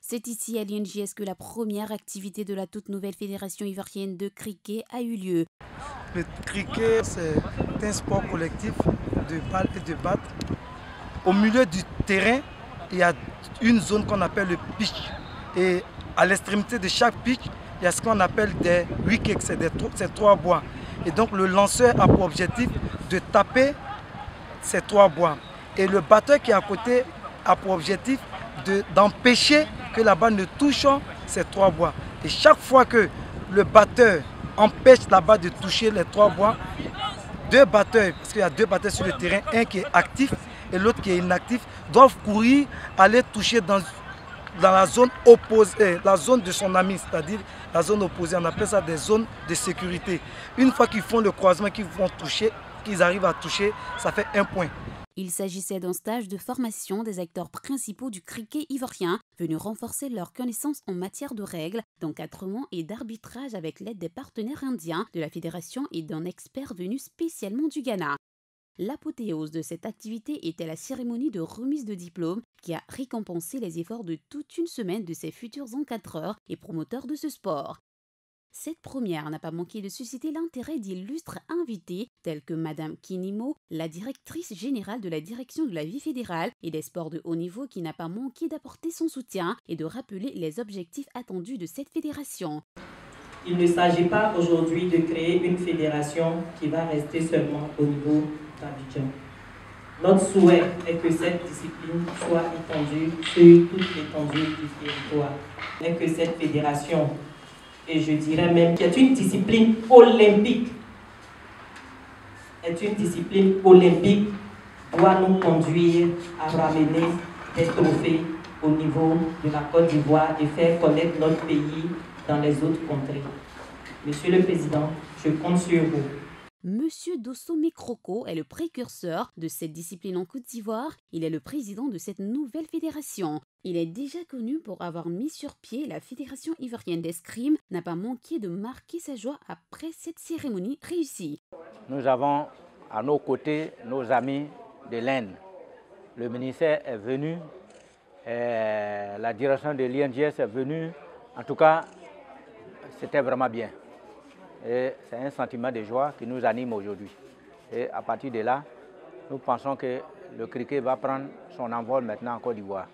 C'est ici à l'INJS que la première activité de la toute nouvelle fédération ivoirienne de cricket a eu lieu. Le cricket, c'est un sport collectif de balle et de batte. Au milieu du terrain, il y a une zone qu'on appelle le pitch. Et à l'extrémité de chaque pitch, il y a ce qu'on appelle des wickets, c'est trois bois. Et donc le lanceur a pour objectif de taper ces trois bois. Et le batteur qui est à côté a pour objectif d'empêcher que la balle ne touche ces trois bois. Et chaque fois que le batteur empêche la balle de toucher les trois bois, deux batteurs, parce qu'il y a deux batteurs sur le terrain, un qui est actif et l'autre qui est inactif, doivent courir, aller toucher dans la zone opposée, la zone de son ami, c'est-à-dire la zone opposée. On appelle ça des zones de sécurité. Une fois qu'ils font le croisement, qu'ils arrivent à toucher, ça fait un point. Il s'agissait d'un stage de formation des acteurs principaux du cricket ivoirien, venus renforcer leurs connaissances en matière de règles, d'encadrement et d'arbitrage avec l'aide des partenaires indiens de la fédération et d'un expert venu spécialement du Ghana. L'apothéose de cette activité était la cérémonie de remise de diplôme qui a récompensé les efforts de toute une semaine de ces futurs encadreurs et promoteurs de ce sport. Cette première n'a pas manqué de susciter l'intérêt d'illustres invités tels que Madame Kinimo, la directrice générale de la direction de la vie fédérale et des sports de haut niveau qui n'a pas manqué d'apporter son soutien et de rappeler les objectifs attendus de cette fédération. Il ne s'agit pas aujourd'hui de créer une fédération qui va rester seulement au niveau d'Abidjan. Notre souhait est que cette discipline soit étendue sur toute l'étendue du territoire et que cette fédération, et je dirais même qu'est une discipline olympique, doit nous conduire à ramener des trophées au niveau de la Côte d'Ivoire et faire connaître notre pays dans les autres contrées. Monsieur le Président, je compte sur vous. Monsieur Dosso Mekroko est le précurseur de cette discipline en Côte d'Ivoire. Il est le président de cette nouvelle fédération. Il est déjà connu pour avoir mis sur pied la Fédération ivoirienne d'escrime, n'a pas manqué de marquer sa joie après cette cérémonie réussie. Nous avons à nos côtés nos amis de l'Inde. Le ministère est venu, la direction de l'INJS est venue. En tout cas, c'était vraiment bien. Et c'est un sentiment de joie qui nous anime aujourd'hui. Et à partir de là, nous pensons que le cricket va prendre son envol maintenant en Côte d'Ivoire.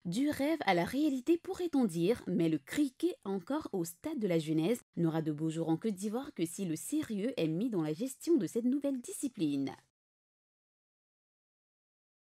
Du rêve à la réalité pourrait-on dire, mais le cricket, encore au stade de la jeunesse, n'aura de beaux jours en Côte d'Ivoire que si le sérieux est mis dans la gestion de cette nouvelle discipline.